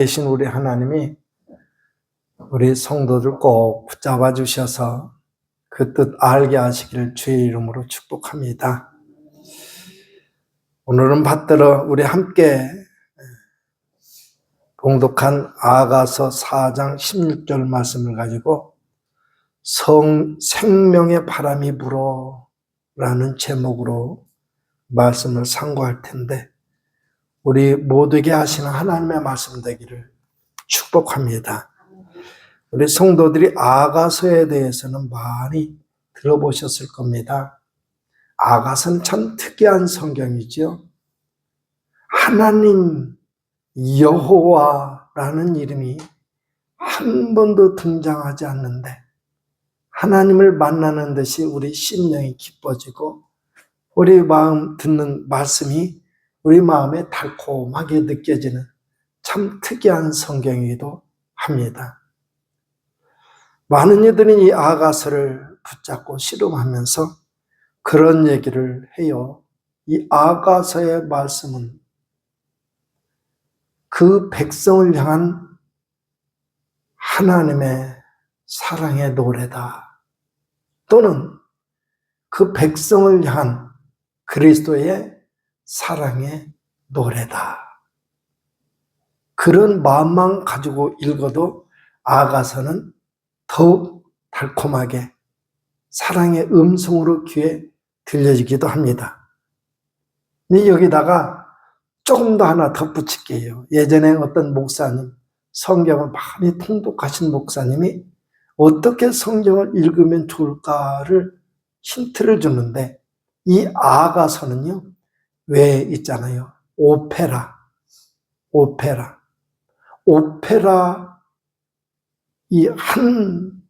계신 우리 하나님이 우리 성도들 꼭 붙잡아 주셔서 그 뜻 알게 하시기를 주의 이름으로 축복합니다. 오늘은 받들어 우리 함께 봉독한 아가서 4장 16절 말씀을 가지고 생명의 바람이 불어 라는 제목으로 말씀을 상고할 텐데, 우리 모두에게 하시는 하나님의 말씀 되기를 축복합니다. 우리 성도들이 아가서에 대해서는 많이 들어보셨을 겁니다. 아가서는 참 특이한 성경이죠. 하나님 여호와라는 이름이 한 번도 등장하지 않는데 하나님을 만나는 듯이 우리 심령이 기뻐지고 우리 마음 듣는 말씀이 우리 마음에 달콤하게 느껴지는 참 특이한 성경이기도 합니다. 많은 이들이 이 아가서를 붙잡고 씨름하면서 그런 얘기를 해요. 이 아가서의 말씀은 그 백성을 향한 하나님의 사랑의 노래다. 또는 그 백성을 향한 그리스도의 사랑의 노래다. 그런 마음만 가지고 읽어도 아가서는 더욱 달콤하게 사랑의 음성으로 귀에 들려지기도 합니다. 근데 여기다가 조금 더 하나 덧붙일게요. 예전에 어떤 목사님, 성경을 많이 통독하신 목사님이 어떻게 성경을 읽으면 좋을까를 힌트를 주는데, 이 아가서는요, 왜 있잖아요. 오페라 이 한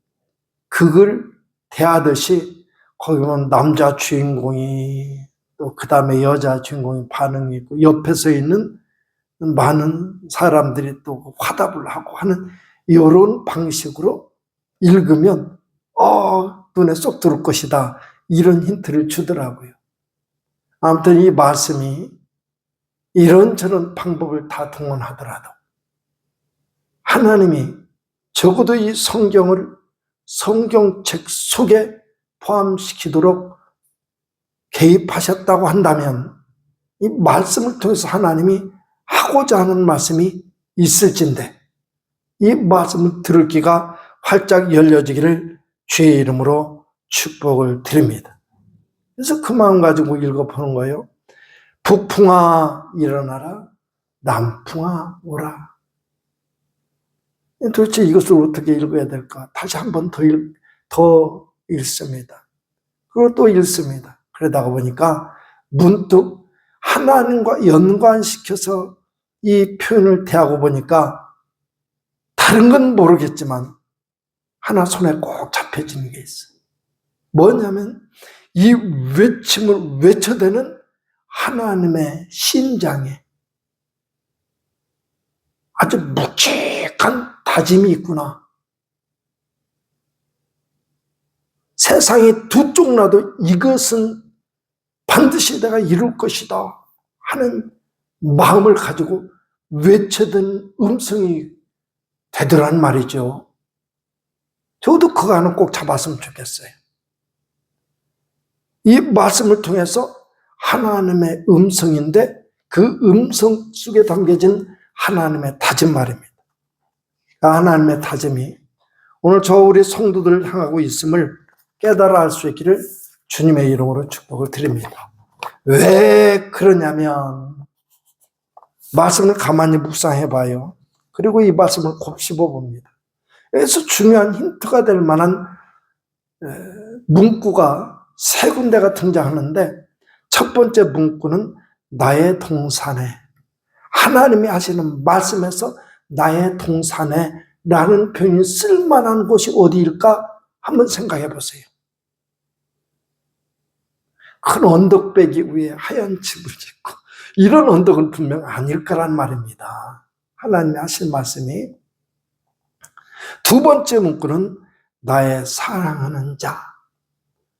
극을 대하듯이 거기 보면 남자 주인공이 또 그 다음에 여자 주인공이 반응이 있고 옆에 서 있는 많은 사람들이 또 화답을 하고 하는 이런 방식으로 읽으면 눈에 쏙 들어올 것이다, 이런 힌트를 주더라고요. 아무튼 이 말씀이 이런저런 방법을 다 동원하더라도 하나님이 적어도 이 성경을 성경책 속에 포함시키도록 개입하셨다고 한다면 이 말씀을 통해서 하나님이 하고자 하는 말씀이 있을진데 이 말씀을 들을 귀가 활짝 열려지기를 주의 이름으로 축복을 드립니다. 그래서 그 마음 가지고 읽어보는 거예요. 북풍아 일어나라, 남풍아 오라. 도대체 이것을 어떻게 읽어야 될까? 다시 한 번 더 읽습니다. 그리고 또 읽습니다. 그러다가 보니까 문득 하나님과 연관시켜서 이 표현을 대하고 보니까 다른 건 모르겠지만 하나 손에 꼭 잡혀지는 게 있어요. 뭐냐면 이 외침을 외쳐대는 하나님의 심장에 아주 묵직한 다짐이 있구나. 세상이 두 쪽 나도 이것은 반드시 내가 이룰 것이다 하는 마음을 가지고 외쳐든 음성이 되더란 말이죠. 저도 그거 하나 꼭 잡았으면 좋겠어요. 이 말씀을 통해서 하나님의 음성인데 그 음성 속에 담겨진 하나님의 다짐 말입니다. 하나님의 다짐이 오늘 저 우리 성도들을 향하고 있음을 깨달아 알 수 있기를 주님의 이름으로 축복을 드립니다. 왜 그러냐면 말씀을 가만히 묵상해 봐요. 그리고 이 말씀을 곱씹어 봅니다. 그래서 중요한 힌트가 될 만한 문구가 세 군데가 등장하는데, 첫 번째 문구는 나의 동산에, 하나님이 하시는 말씀에서 나의 동산에 라는 표현이 쓸만한 곳이 어디일까 한번 생각해 보세요. 큰 언덕배기 위에 하얀 집을 짓고 이런 언덕은 분명 아닐 거란 말입니다. 하나님이 하신 말씀이. 두 번째 문구는 나의 사랑하는 자,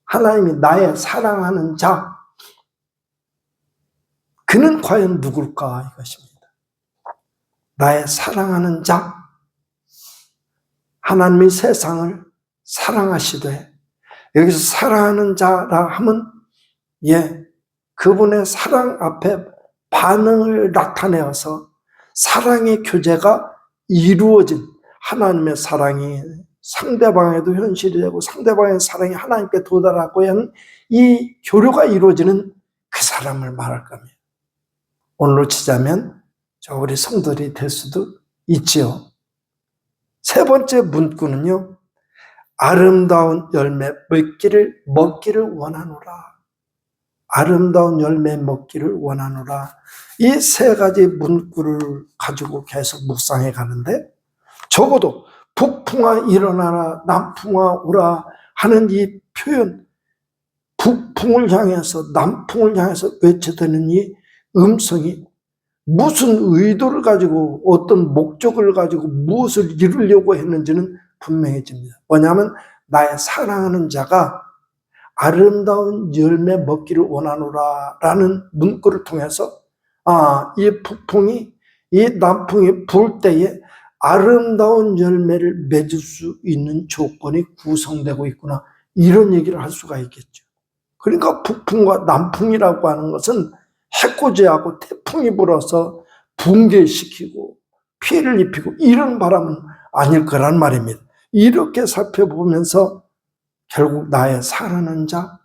하나님이 나의 사랑하는 자, 그는 과연 누굴까 이것입니다. 나의 사랑하는 자, 하나님이 세상을 사랑하시되, 여기서 사랑하는 자라 하면 그분의 사랑 앞에 반응을 나타내어서 사랑의 교제가 이루어진, 하나님의 사랑이 상대방에도 현실이 되고 상대방의 사랑이 하나님께 도달하고 하는 이 교류가 이루어지는 그 사람을 말할 겁니다. 오늘로 치자면 우리 성도들이 될 수도 있지요. 세 번째 문구는요, 아름다운 열매 먹기를 원하노라. 아름다운 열매 먹기를 원하노라. 이 세 가지 문구를 가지고 계속 묵상해 가는데, 적어도 북풍아 일어나라, 남풍아 오라 하는 이 표현, 북풍을 향해서 남풍을 향해서 외쳐드는 이 음성이 무슨 의도를 가지고, 어떤 목적을 가지고 무엇을 이루려고 했는지는 분명해집니다. 뭐냐면 나의 사랑하는 자가 아름다운 열매 먹기를 원하노라 라는 문구를 통해서, 이 북풍이, 이 남풍이 불 때에 아름다운 열매를 맺을 수 있는 조건이 구성되고 있구나, 이런 얘기를 할 수가 있겠죠. 그러니까 북풍과 남풍이라고 하는 것은 해코지하고 태풍이 불어서 붕괴시키고 피해를 입히고 이런 바람은 아닐 거란 말입니다. 이렇게 살펴보면서 결국 나의 사랑하는 자,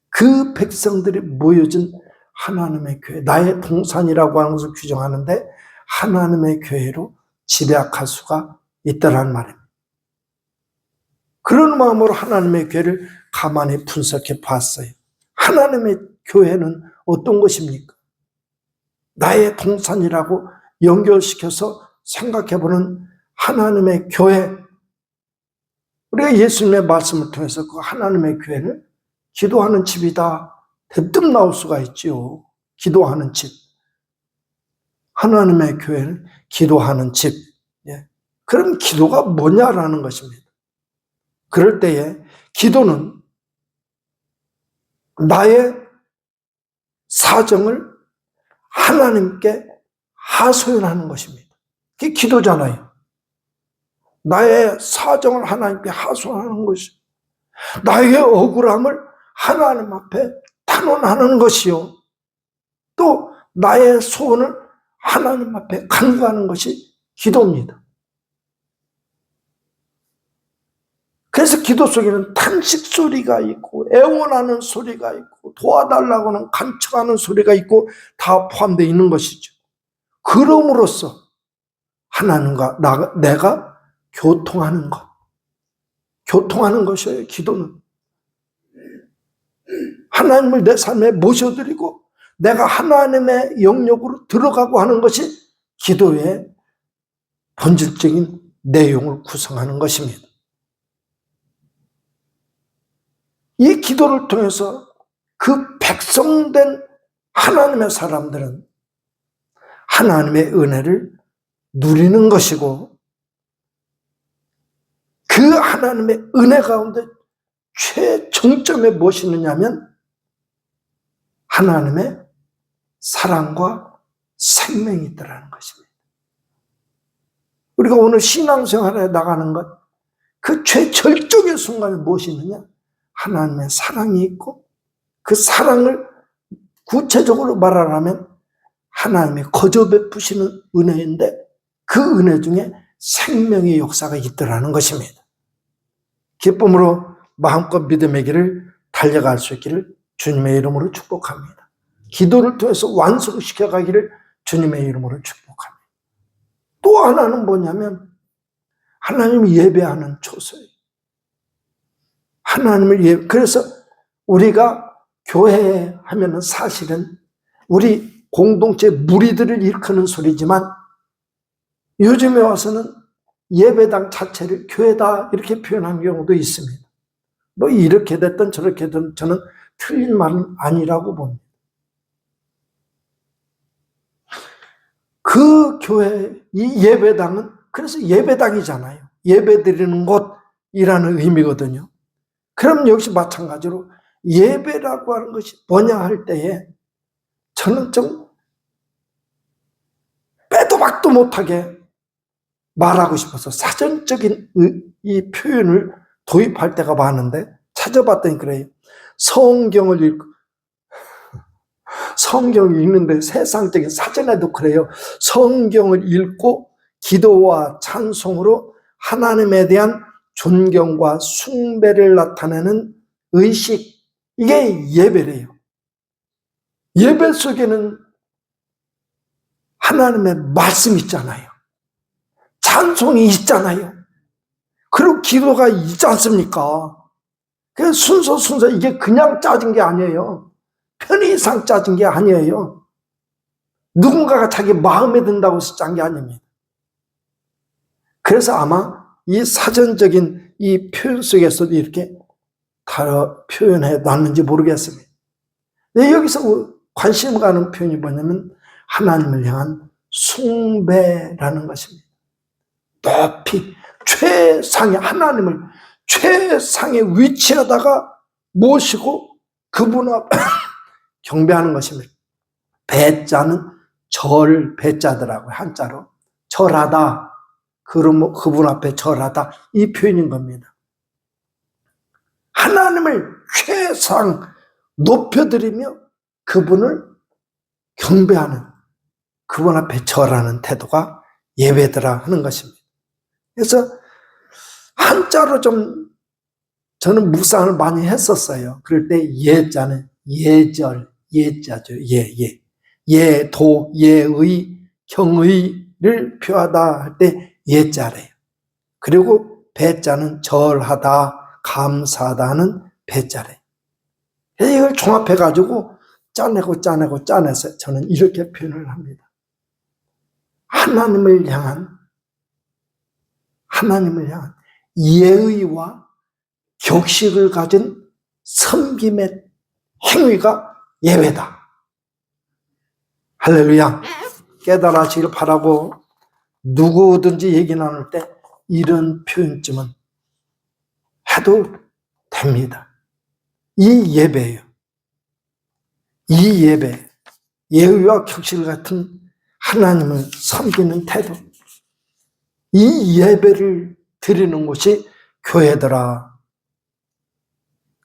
그 백성들이 모여진 하나님의 교회, 나의 동산이라고 하는 것을 규정하는데 하나님의 교회로 집약할 수가 있다는 말입니다. 그런 마음으로 하나님의 교회를 가만히 분석해 봤어요. 하나님의 교회는 어떤 것입니까? 나의 동산이라고 연결시켜서 생각해보는 하나님의 교회, 우리가 예수님의 말씀을 통해서 그 하나님의 교회를 기도하는 집이다, 대뜸 나올 수가 있지요. 기도하는 집, 하나님의 교회는 기도하는 집. 그럼 기도가 뭐냐라는 것입니다. 그럴 때에 기도는 나의 사정을 하나님께 하소연하는 것입니다. 그게 기도잖아요. 나의 사정을 하나님께 하소연하는 것이, 나의 억울함을 하나님 앞에 탄원하는 것이요, 또 나의 소원을 하나님 앞에 간구하는 것이 기도입니다. 그래서 기도 속에는 탄식 소리가 있고 애원하는 소리가 있고 도와달라고는 간청하는 소리가 있고 다 포함되어 있는 것이죠. 그럼으로써 하나님과 내가 교통하는 것, 교통하는 것이에요. 기도는 하나님을 내 삶에 모셔드리고 내가 하나님의 영역으로 들어가고 하는 것이 기도의 본질적인 내용을 구성하는 것입니다. 이 기도를 통해서 그 백성된 하나님의 사람들은 하나님의 은혜를 누리는 것이고, 그 하나님의 은혜 가운데 최정점에 무엇이 있느냐면 하나님의 사랑과 생명이 있다는 것입니다. 우리가 오늘 신앙생활에 나가는 것, 그 최절정의 순간에 무엇이 있느냐? 하나님의 사랑이 있고, 그 사랑을 구체적으로 말하라면 하나님이 거저 베푸시는 은혜인데 그 은혜 중에 생명의 역사가 있더라는 것입니다. 기쁨으로 마음껏 믿음의 길을 달려갈 수 있기를 주님의 이름으로 축복합니다. 기도를 통해서 완성시켜 가기를 주님의 이름으로 축복합니다. 또 하나는 뭐냐면 하나님을 예배하는 초소예요. 하나님을 그래서 우리가 교회 하면은 사실은 우리 공동체 무리들을 일컫는 소리지만 요즘에 와서는 예배당 자체를 교회다 이렇게 표현한 경우도 있습니다. 뭐 이렇게 됐든 저렇게 됐든 저는 틀린 말은 아니라고 봅니다. 그 교회, 이 예배당은 그래서 예배당이잖아요. 예배드리는 곳이라는 의미거든요. 그럼 역시 마찬가지로 예배라고 하는 것이 뭐냐 할 때에 저는 좀 빼도 박도 못하게 말하고 싶어서 사전적인 이 표현을 도입할 때가 많은데 찾아봤더니 그래요. 성경을 읽는데 세상적인 사전에도 그래요. 성경을 읽고 기도와 찬송으로 하나님에 대한 존경과 숭배를 나타내는 의식, 이게 예배래요. 예배 속에는 하나님의 말씀이 있잖아요. 찬송이 있잖아요. 그리고 기도가 있지 않습니까? 그래서 순서 이게 그냥 짜진 게 아니에요. 편의상 짜진 게 아니에요. 누군가가 자기 마음에 든다고 해서 짠 게 아닙니다. 그래서 아마 이 사전적인 이 표현 속에서도 이렇게 다뤄 표현해 놨는지 모르겠습니다. 근데 여기서 관심 가는 표현이 뭐냐면 하나님을 향한 숭배라는 것입니다. 높이 최상의 하나님을 최상의 위치에다가 모시고 그분 앞 경배하는 것입니다. 배자는 절 배자더라고요. 한자로 절하다. 그분 앞에 절하다. 이 표현인 겁니다. 하나님을 최상 높여드리며 그분을 경배하는, 그분 앞에 절하는 태도가 예배더라 하는 것입니다. 그래서 한자로 좀 저는 묵상을 많이 했었어요. 그럴 때 예자는 예절, 예자죠. 예도, 예의, 경의를 표하다 할 때 예자래요. 그리고 배자는 절하다, 감사하다는 배자래요. 이걸 종합해가지고 짜내서 저는 이렇게 표현을 합니다. 하나님을 향한 예의와 격식을 가진 섬김의 행위가 예배다. 할렐루야. 깨달으시길 바라고 누구든지 얘기 나눌 때 이런 표현쯤은 해도 됩니다. 이 예배예요. 이 예배, 예의와 격식 같은 하나님을 섬기는 태도, 이 예배를 드리는 곳이 교회더라.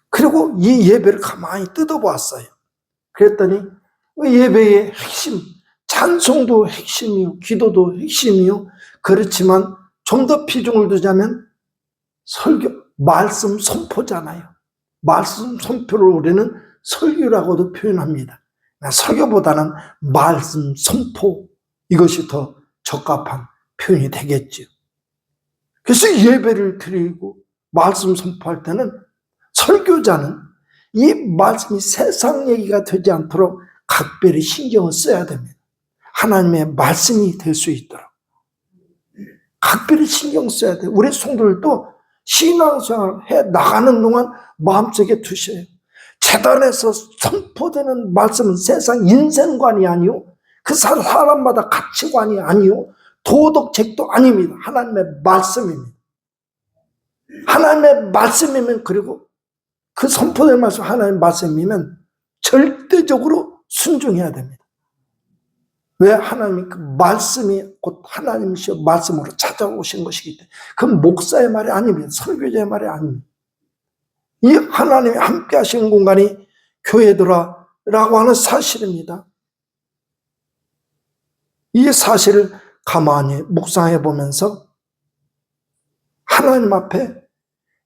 그리고 이 예배를 가만히 뜯어보았어요. 그랬더니 예배의 핵심, 찬송도 핵심이요, 기도도 핵심이요. 그렇지만 좀 더 비중을 두자면 설교, 말씀 선포잖아요. 말씀 선포를 우리는 설교라고도 표현합니다. 설교보다는 말씀 선포, 이것이 더 적합한 표현이 되겠죠. 그래서 예배를 드리고 말씀 선포할 때는 설교자는 이 말씀이 세상 얘기가 되지 않도록 각별히 신경을 써야 됩니다. 하나님의 말씀이 될 수 있도록 각별히 신경 써야 돼요. 우리 성도들도 신앙생활 해 나가는 동안 마음속에 두셔요. 재단에서 선포되는 말씀은 세상 인생관이 아니요, 그 사람마다 가치관이 아니요, 도덕책도 아닙니다. 하나님의 말씀입니다. 하나님의 말씀이면, 그리고 그 선포된 말씀 하나님의 말씀이면 절대적으로 순종해야 됩니다. 왜? 하나님이 그 말씀이 곧 하나님이시여 말씀으로 찾아오신 것이기 때문에. 그건 목사의 말이 아닙니다. 설교자의 말이 아닙니다. 이 하나님이 함께 하시는 공간이 교회더라라고 하는 사실입니다. 이 사실을 가만히 묵상해 보면서 하나님 앞에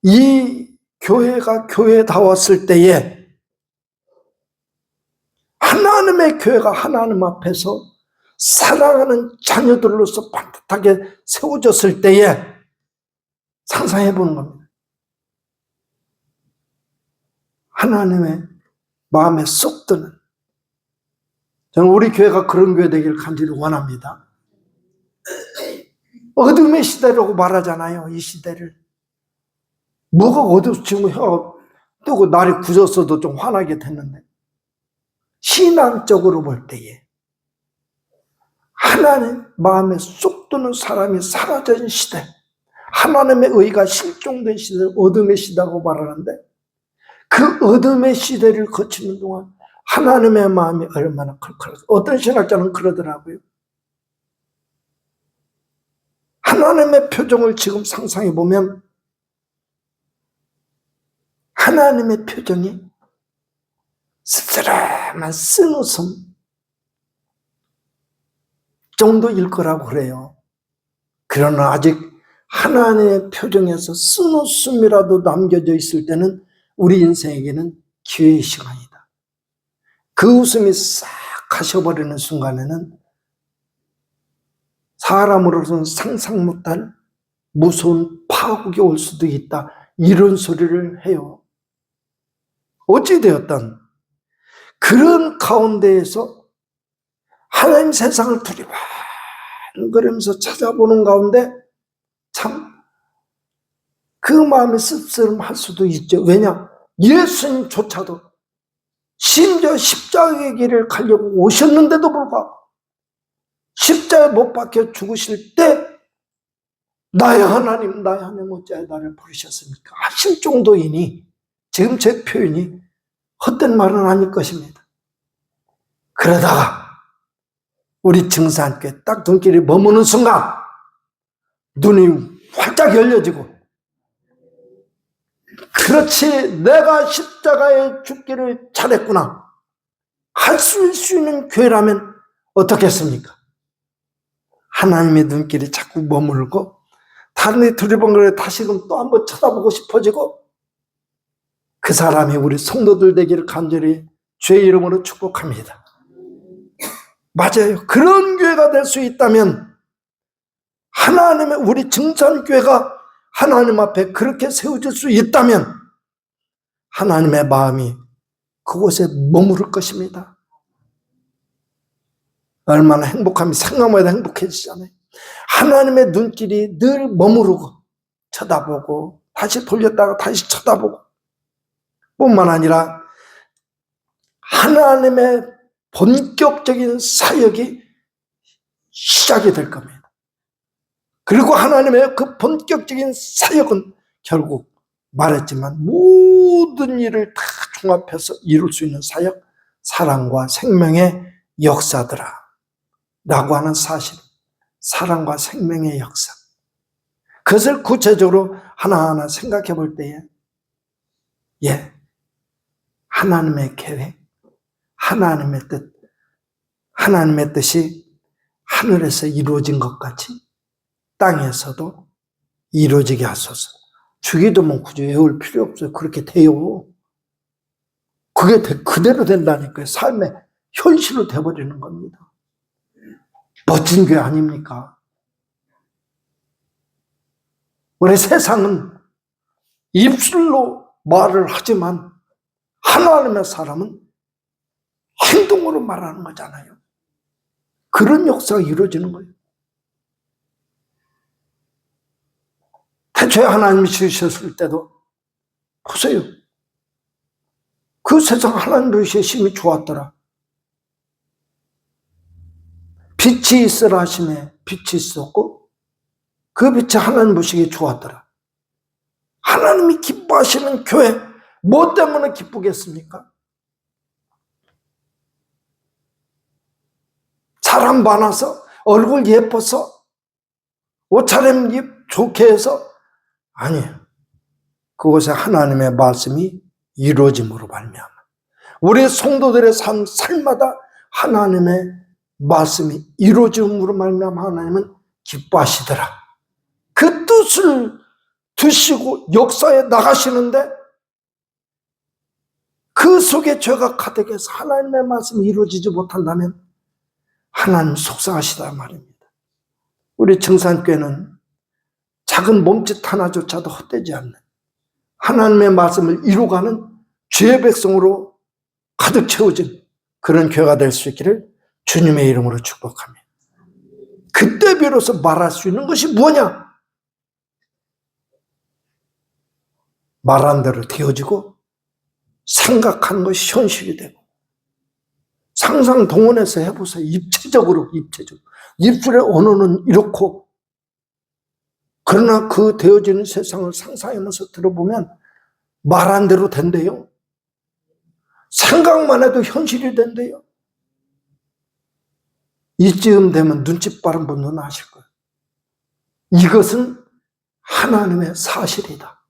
이 교회가 교회다웠을 때에, 하나님의 교회가 하나님 앞에서 사랑하는 자녀들로서 반듯하게 세워졌을 때에 상상해 보는 겁니다. 하나님의 마음에 쏙 드는, 저는 우리 교회가 그런 교회 되기를 간절히 원합니다. 어둠의 시대라고 말하잖아요. 이 시대를. 뭐가 어둡지고 혀 뜨고 날이 굳었어도 좀 화나게 됐는데, 신앙적으로 볼 때에 하나님 마음에 쏙 드는 사람이 사라진 시대, 하나님의 의가 실종된 시대, 어둠의 시대라고 말하는데, 그 어둠의 시대를 거치는 동안 하나님의 마음이 얼마나 컬컬해서, 어떤 신학자는 그러더라고요. 하나님의 표정을 지금 상상해 보면 하나님의 표정이 씁쓸한 쓴웃음 정도일 거라고 그래요. 그러나 아직 하나님의 표정에서 쓴웃음이라도 남겨져 있을 때는 우리 인생에게는 기회의 시간이다. 그 웃음이 싹 가셔버리는 순간에는 사람으로서는 상상 못할 무서운 파국이 올 수도 있다. 이런 소리를 해요. 어찌되었든 그런 가운데에서 하나님 세상을 두리번거리면서 찾아보는 가운데 참 그 마음이 씁쓸할 수도 있죠. 왜냐? 예수님조차도 심지어 십자가의 길을 가려고 오셨는데도 불구하고 십자가에 못 박혀 죽으실 때 나의 하나님 어찌하여 나를 부르셨습니까? 하실 정도이니 지금 제 표현이 헛된 말은 아닐 것입니다. 그러다가 우리 증산교회 딱 눈길이 머무는 순간 눈이 활짝 열려지고 그렇지 내가 십자가에 죽기를 잘했구나 할 수 있는 교회라면 어떻겠습니까? 하나님의 눈길이 자꾸 머물고 다른 데 두리번거려 다시금 또 한번 쳐다보고 싶어지고 그 사람이 우리 성도들 되기를 간절히 주의 이름으로 축복합니다. 맞아요. 그런 교회가 될 수 있다면 하나님의 우리 증산교회가 하나님 앞에 그렇게 세워질 수 있다면 하나님의 마음이 그곳에 머무를 것입니다. 얼마나 행복하면 생각만 해도 행복해지잖아요. 하나님의 눈길이 늘 머무르고 쳐다보고 다시 돌렸다가 다시 쳐다보고 뿐만 아니라 하나님의 본격적인 사역이 시작이 될 겁니다. 그리고 하나님의 그 본격적인 사역은 결국 말했지만 모든 일을 다 종합해서 이룰 수 있는 사역, 사랑과 생명의 역사더라 라고 하는 사실, 사랑과 생명의 역사. 그것을 구체적으로 하나하나 생각해 볼 때에 하나님의 계획, 하나님의 뜻, 하나님의 뜻이 하늘에서 이루어진 것 같이 땅에서도 이루어지게 하소서. 주기도 뭐 굳이 외울 필요 없어요. 그렇게 돼요. 그게 그대로 된다니까요. 삶의 현실로 돼버리는 겁니다. 멋진 교회 아닙니까? 우리 세상은 입술로 말을 하지만 하나님의 사람은 행동으로 말하는 거잖아요. 그런 역사가 이루어지는 거예요. 태초에 하나님이 지으셨을 때도 보세요. 그 세상 하나님 보시기에 심히 좋았더라. 빛이 있으라 하시매 빛이 있었고 그 빛이 하나님 보시기에 좋았더라. 하나님이 기뻐하시는 교회 뭐 때문에 기쁘겠습니까? 사람 많아서 얼굴 예뻐서 옷차림 좋게 해서 아니에요. 그곳에 하나님의 말씀이 이루어짐으로 말미암아 우리 성도들의 삶마다 하나님의 말씀이 이루어짐으로 말미암아 하나님은 기뻐하시더라. 그 뜻을 드시고 역사에 나가시는데 그 속에 죄가 가득해서 하나님의 말씀이 이루어지지 못한다면 하나님 속상하시다 말입니다. 우리 증산교회는 작은 몸짓 하나조차도 헛되지 않는 하나님의 말씀을 이루어가는 주의 백성으로 가득 채워진 그런 교회가 될 수 있기를 주님의 이름으로 축복합니다. 그때 비로소 말할 수 있는 것이 뭐냐? 말한 대로 되어지고 생각하는 것이 현실이 되고 상상 동원해서 해보세요. 입체적으로 입술의 언어는 이렇고 그러나 그 되어지는 세상을 상상하면서 들어보면 말한 대로 된대요. 생각만 해도 현실이 된대요. 이쯤 되면 눈치 빠른 분들은 아실 거예요. 이것은 하나님의 사실이다.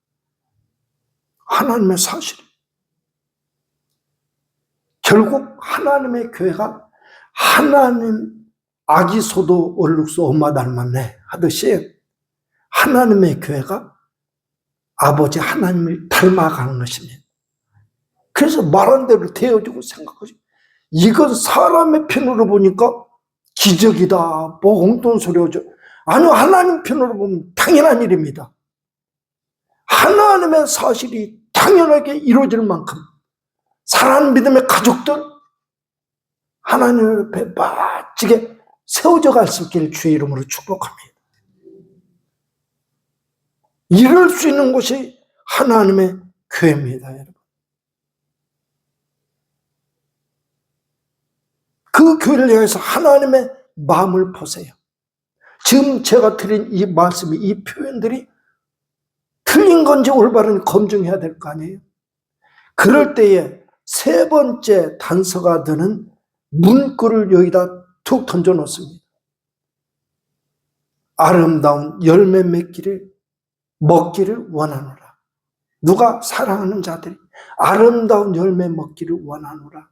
하나님의 사실. 결국 하나님의 교회가 하나님 아기소도 얼룩소 엄마 닮았네 하듯이 하나님의 교회가 아버지 하나님을 닮아가는 것입니다. 그래서 말한 대로 되어지고 생각하지. 이건 사람의 편으로 보니까 기적이다, 뭐 엉뚱한 소리 하죠. 아니요, 하나님 편으로 보면 당연한 일입니다. 하나님의 사실이 당연하게 이루어질 만큼 사랑하는 믿음의 가족들 하나님 앞에 멋지게 세워져 갈 수 있기를 주의 이름으로 축복합니다. 이럴 수 있는 곳이 하나님의 교회입니다, 여러분. 그 교회를 향해서 하나님의 마음을 보세요. 지금 제가 드린 이 말씀이, 이 표현들이 틀린 건지 올바른 검증해야 될 거 아니에요? 그럴 때에 세 번째 단서가 되는 문구를 여기다 툭 던져 놓습니다. 아름다운 열매 맺기를 먹기를 원하노라. 누가 사랑하는 자들이 아름다운 열매 먹기를 원하노라.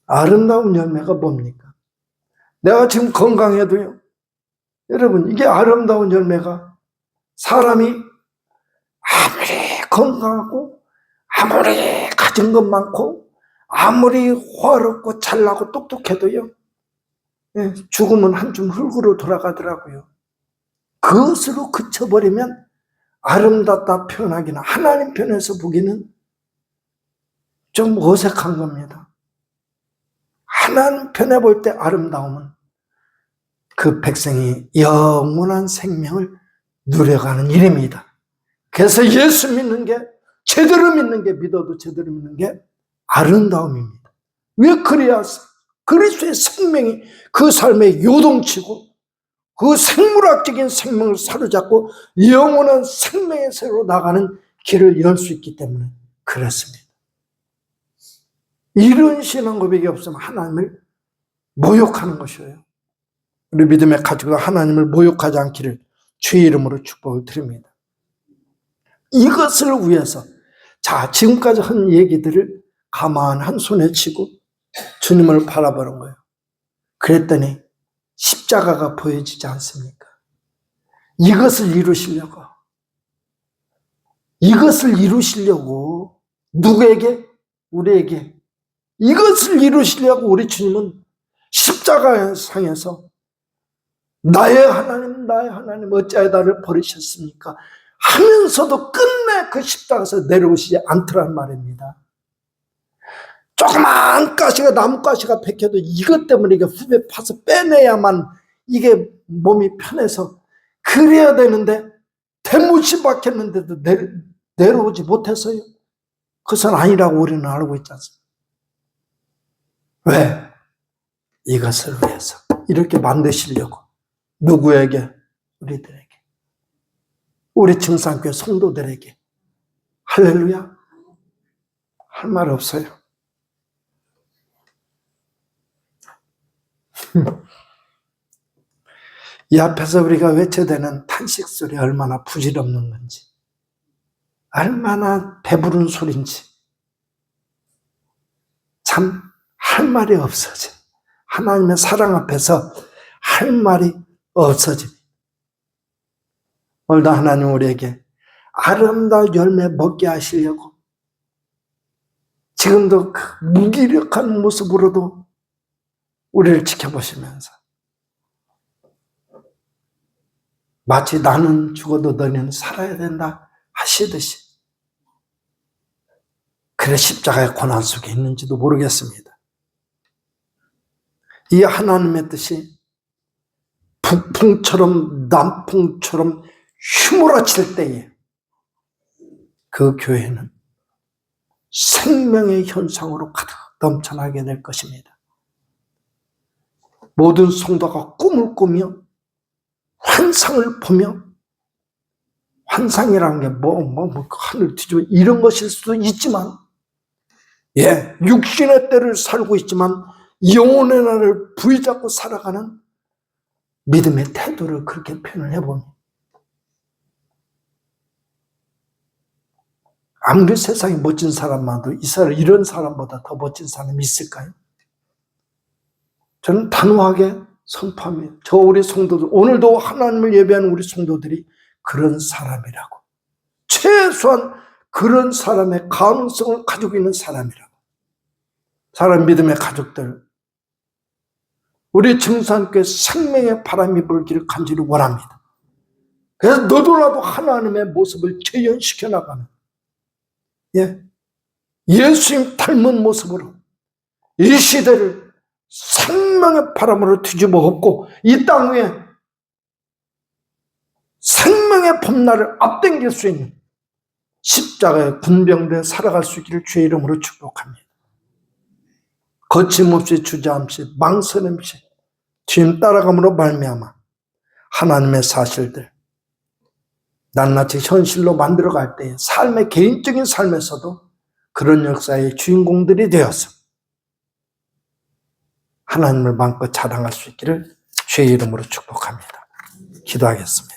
아름다운 열매가 뭡니까? 내가 지금 건강해도요, 여러분, 이게 아름다운 열매가 사람이 아무리 건강하고 아무리 가진 것 많고 아무리 화롭고 잘나고 똑똑해도요, 죽으면 한 줌 흙으로 돌아가더라고요. 그것으로 그쳐버리면 아름답다 표현하기는, 하나님 편에서 보기는 좀 어색한 겁니다. 하나님 편에 볼 때 아름다움은 그 백성이 영원한 생명을 누려가는 일입니다. 그래서 예수 믿는 게, 제대로 믿는 게, 믿어도 제대로 믿는 게 아름다움입니다. 왜 그래야 그리스도의 생명이 그 삶에 요동치고 그 생물학적인 생명을 사로잡고 영원한 생명의 세로 나가는 길을 열 수 있기 때문에 그렇습니다. 이런 신앙 고백이 없으면 하나님을 모욕하는 것이에요. 우리 믿음의 가족은 하나님을 모욕하지 않기를 주의 이름으로 축복을 드립니다. 이것을 위해서, 자, 지금까지 한 얘기들을 가만 한 손에 치고 주님을 바라보는 거예요. 그랬더니 십자가가 보여지지 않습니까? 이것을 이루시려고 누구에게? 우리에게. 이것을 이루시려고 우리 주님은 십자가상에서 나의 하나님 어찌하여 나를 버리셨습니까? 하면서도 끝내 그 십자가에서 내려오시지 않더란 말입니다. 조그만 가시가, 나뭇가시가 박혀도 이것 때문에 이게 후배 파서 빼내야만 이게 몸이 편해서 그래야 되는데 대못이 박혔는데도 내려오지 못했어요. 그것은 아니라고 우리는 알고 있지 않습니까? 왜? 이것을 위해서 이렇게 만드시려고. 누구에게? 우리들에게, 우리 증산교회 성도들에게. 할렐루야. 할 말 없어요. 이 앞에서 우리가 외쳐대는 탄식 소리 얼마나 부질없는 건지, 얼마나 배부른 소리인지 참 할 말이 없어져. 하나님의 사랑 앞에서 할 말이 없어져. 오늘도 하나님 우리에게 아름다운 열매 먹게 하시려고 지금도 그 무기력한 모습으로도 우리를 지켜보시면서 마치 나는 죽어도 너는 살아야 된다 하시듯이, 그래 십자가의 고난 속에 있는지도 모르겠습니다. 이 하나님의 뜻이 북풍처럼 남풍처럼 휘몰아칠 때에 그 교회는 생명의 현상으로 가득 넘쳐나게 될 것입니다. 모든 성도가 꿈을 꾸며 환상을 보며, 환상이라는 게 하늘 뒤집어 이런 것일 수도 있지만, 육신의 때를 살고 있지만 영혼의 날을 부여잡고 살아가는 믿음의 태도를 그렇게 표현을 해봅니다. 아무리 세상에 멋진 사람만도 이런 사람보다 더 멋진 사람이 있을까요? 저는 단호하게 선포합니다. 저 우리 성도들, 오늘도 하나님을 예배하는 우리 성도들이 그런 사람이라고. 최소한 그런 사람의 가능성을 가지고 있는 사람이라고. 사람 믿음의 가족들, 우리 증산교회 생명의 바람이 불기를 간절히 원합니다. 그래서 너도라도 하나님의 모습을 재현시켜 나가는, 예수님 닮은 모습으로 이 시대를 생명의 바람으로 뒤집어 엎고 이 땅 위에 생명의 봄날을 앞당길 수 있는 십자가의 군병대에 살아갈 수 있기를 주의 이름으로 축복합니다. 거침없이 주저함없이 망설임 없이 주님 따라감으로 말미암아 하나님의 사실들 낱낱이 현실로 만들어갈 때 삶의 개인적인 삶에서도 그런 역사의 주인공들이 되어서 하나님을 마음껏 자랑할 수 있기를 주의 이름으로 축복합니다. 기도하겠습니다.